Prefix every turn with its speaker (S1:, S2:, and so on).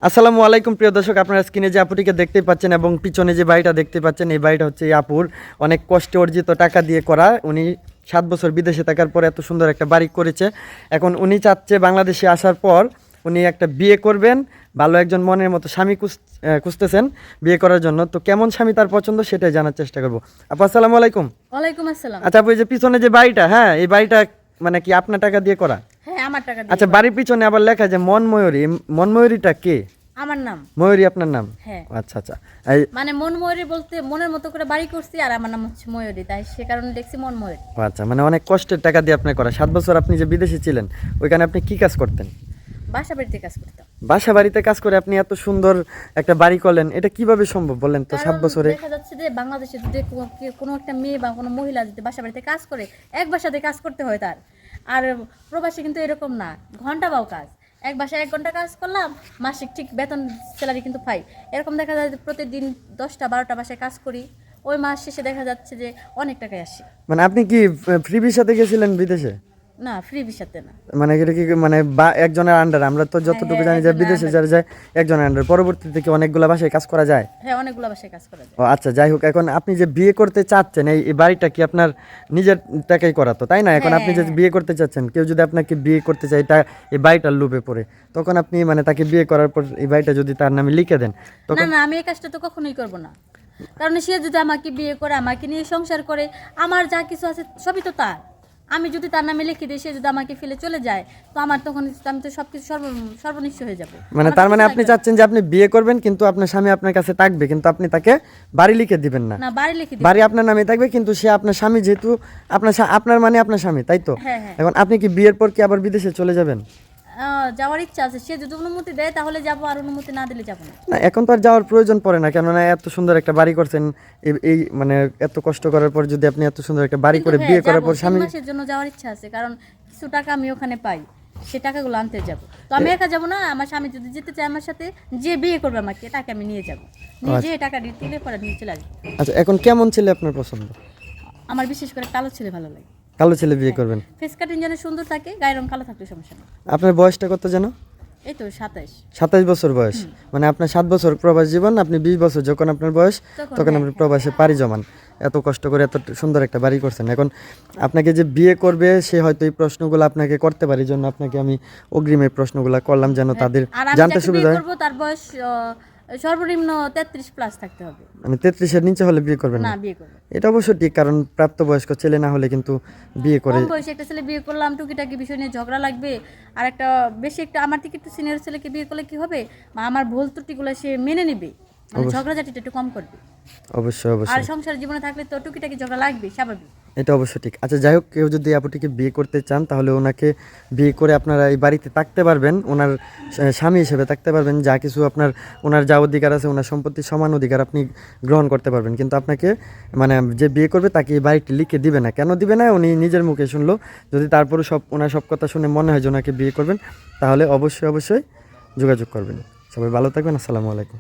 S1: আসসালামু আলাইকুম প্রিয় দর্শক, আপনারা স্ক্রিনে যে আপুটিকে দেখতেই পাচ্ছেন এবং পিছনে যে বাড়িটা দেখতে পাচ্ছেন, এই বাড়িটা হচ্ছে এই আপুর অনেক কষ্টে অর্জিত টাকা দিয়ে করা। উনি 7 বছর বিদেশে থাকার পর এত সুন্দর একটা বাড়ি করেছে। এখন উনি চাচ্ছে বাংলাদেশে আসার পর উনি একটা বিয়ে করবেন, ভালো একজন মনের মতো স্বামী খুঁজতেছেন বিয়ে করার জন্য। তো কেমন স্বামী তার পছন্দ সেটাই জানার চেষ্টা করবো। আপু আসসালামু আলাইকুম।
S2: ওয়ালাইকুম আসসালাম।
S1: আচ্ছা আপু, এই যে পিছনে যে বাড়িটা, হ্যাঁ এই বাড়িটা মানে কি আপনার টাকা দিয়ে করা?
S2: হ্যাঁ, আমার টাকা দিয়ে।
S1: আচ্ছা, বাড়ির পিছনে আবার লেখা যে মনময়ূরী, মনময়ূরীটা কে?
S2: আমার নাম।
S1: ময়ূরী আপনার নাম?
S2: হ্যাঁ।
S1: আচ্ছা আচ্ছা। এই
S2: মানে মন ময়ূরী বলতে মনের মতো করে বাড়ি করছি, আর আমার নাম হচ্ছে ময়ূরী, তাই সে কারণে দেখছি মন ময়ূরী।
S1: আচ্ছা, মানে অনেক কষ্টের টাকা দিয়ে আপনি করা। 7 বছর আপনি যে বিদেশে ছিলেন, ওইখানে আপনি কি কাজ করতেন?
S2: বাসা বাড়িতে কাজ করতাম।
S1: বাসা বাড়িতে কাজ করে আপনি এত সুন্দর একটা বাড়ি করলেন, এটা কিভাবে সম্ভব বলেন তো? 7
S2: কারণ
S1: বছরে
S2: দেখা যাচ্ছে যে বাংলাদেশে যদি কোনো একটা মেয়ে বা কোনো মহিলা যদি বাসা বাড়িতে কাজ করে, এক বাসাতে কাজ করতে হয় তার। আর প্রবাসী কিন্তু এরকম না, ঘন্টা বাও কাজ। এক বাসায় 1 ঘন্টা কাজ করলাম, মাসিক ঠিক বেতন স্যালারি কিন্তু পাই। এরকম দেখা যায় যে প্রতিদিন 10টা 12টা বাসায় কাজ করি, ওই মাস শেষে দেখা যাচ্ছে যে অনেক টাকায় আসে।
S1: মানে আপনি কি ফ্রি ভিসাতে গেছিলেন বিদেশে?
S2: না, ফ্রি ভিসাতে না।
S1: মানে এটা কি মানে একজনের আন্ডার? আমরা তো যতটুকু জানি যে বিদেশে যারা যায় একজনের আন্ডার, পরবর্তীতে কি অনেকগুলো বাসায় কাজ করা যায়?
S2: হ্যাঁ, অনেকগুলো বাসায় কাজ করা যায়।
S1: ও আচ্ছা, যাই হোক, এখন আপনি যে বিয়ে করতে চাচ্ছেন, এই বাড়িটা কি আপনার নিজের টাকাই করা তো, তাই না? এখন আপনি যে বিয়ে করতে চাচ্ছেন, কেউ যদি আপনাকে বিয়ে করতে চায় এই বাড়িটার লোভে পড়ে, তখন আপনি মানে তাকে বিয়ে করার পর এই বাড়িটা যদি তার নামে লিখে দেন,
S2: না
S1: তখন
S2: না, আমি এই কাজটা তো কখনোই করব না। কারণ সে যদি আমাকে বিয়ে করে, আমাকে নিয়ে সংসার করে, আমার যা কিছু আছে সবই তো তার। আমি যদি তার নামে লিখে দিই, সে যদি আমাকে ফেলে চলে যায়, তো আমার তখন আমি তো সবকিছু সর্বনিশ্চ হয়ে যাবো।
S1: মানে তার মানে আপনি চাচ্ছেন যে আপনি বিয়ে করবেন, কিন্তু আপনার স্বামী আপনার কাছে থাকবে, কিন্তু আপনি তাকে বাড়ি লিখে দিবেন না।
S2: না, বাড়ি লিখে দিই।
S1: বাড়ি আপনার নামে থাকবে, কিন্তু সে আপনার স্বামী, যেহেতু আপনার মানে আপনার স্বামী, তাই তো?
S2: হ্যাঁ হ্যাঁ।
S1: এখন আপনি কি বিয়ের পর কি আবার বিদেশে চলে যাবেন?
S2: যাওয়ার ইচ্ছা আছে, সে যদি অনুমতি দেয় তাহলে যাবো, আর অনুমতি না দিলে যাবো না।
S1: না, এখন তো আর যাওয়ার প্রয়োজন পড়ে না, কেননা এত সুন্দর একটা বাড়ি করছেন। এই মানে এত কষ্ট করার পর যদি আপনি এত সুন্দর একটা বাড়ি করে
S2: কিন্তু
S1: বিয়ে করার
S2: যাবো,
S1: পর
S2: 3
S1: স্বামী,
S2: মাসের জন্য যাওয়ার ইচ্ছা আছে, কারণ কিছু টাকা আমি ওখানে পাই, সে টাকাগুলো আনতে যাব। তো আমি একা যাব না, আমার স্বামী যদি যেতে চায় আমার সাথে, যে বিয়ে করবে আমাকে, তাকে আমি নিয়ে যাব, নিজে টাকা দিয়ে তুলে পরে নিয়ে চলে আসবো।
S1: আচ্ছা, এখন কেমন ছেলে আপনার পছন্দ?
S2: আমার বিশেষ করে কালো ছেলে ভালো লাগে।
S1: কালো ছেলে বিয়ে করবেন?
S2: ফেস কাটিং যেন সুন্দর থাকে, গায়ের রং কালো থাকলে সমস্যা নেই।
S1: আপনার বয়সটা কত যেন?
S2: এই তো 27।
S1: 27 বছর বয়স। মানে আপনার 7 বছর প্রবাস জীবন, আপনি 20 বছর যখন আপনার বয়স, তখন আপনি প্রবাসে পাড়ি জমান। এত কষ্ট করে এত সুন্দর একটা বাড়ি করছেন। এখন আপনাকে যে বিয়ে করবে, সে হয়তো এই প্রশ্নগুলো আপনাকে করতে পারে, জন্য আপনাকে আমি অগ্রিম এই প্রশ্নগুলো করলাম, যেন তাদের
S2: আর আমি
S1: জানতে
S2: যাকে
S1: সুবিধা
S2: বিয়ে
S1: হয়।
S2: করব তার বয়স সর্বনিম্ন 33 প্লাস থাকতে হবে।
S1: মানে 33-এর নিচে হলে বিয়ে করবেন
S2: না,
S1: না?
S2: বিয়ে করব।
S1: এটা অবশ্য ঠিক, কারণ প্রাপ্তবয়স্ক ছেলে না হলে কিন্তু বিয়ে করে।
S2: কম বয়সে একটা ছেলে বিয়ে করলাম, টুকিটাকি বিষয় নিয়ে ঝগড়া লাগবে। আর একটা বেশি একটা আমার থেকে একটু সিনিয়র ছেলেকে বিয়ে করলে কি হবে, বা আমার ভুল ত্রুটিগুলো সে মেনে নেবে, মানে ঝগড়াঝাটিটা একটু কম করবে।
S1: অবশ্যই
S2: আর
S1: অবশ্যই,
S2: সংসার জীবনে থাকলে তো টুকিটাকি ঝগড়া লাগবে, স্বাভাবিক।
S1: এটা অবশ্য ঠিক। আচ্ছা, যাই হোক, কেউ যদি আপুটিকে বিয়ে করতে চান, তাহলে ওনাকে বিয়ে করে আপনারা এই বাড়িতে থাকতে পারবেন, ওনার স্বামী হিসেবে থাকতে পারবেন। যা কিছু ওনার যা অধিকার আছে, ওনার সম্পত্তির সমান অধিকার আপনি গ্রহণ করতে পারবেন। কিন্তু আপনাকে মানে যে বিয়ে করবে তাকে এই বাড়িটি লিখে দিবে না। কেন দিবে না উনি নিজের মুখে শুনলো। যদি তারপরে ওনার সব কথা শুনে মনে হয় যে ওনাকে বিয়ে করবেন, তাহলে অবশ্যই অবশ্যই যোগাযোগ করবেন। সবাই ভালো থাকবেন। আসসালামু আলাইকুম।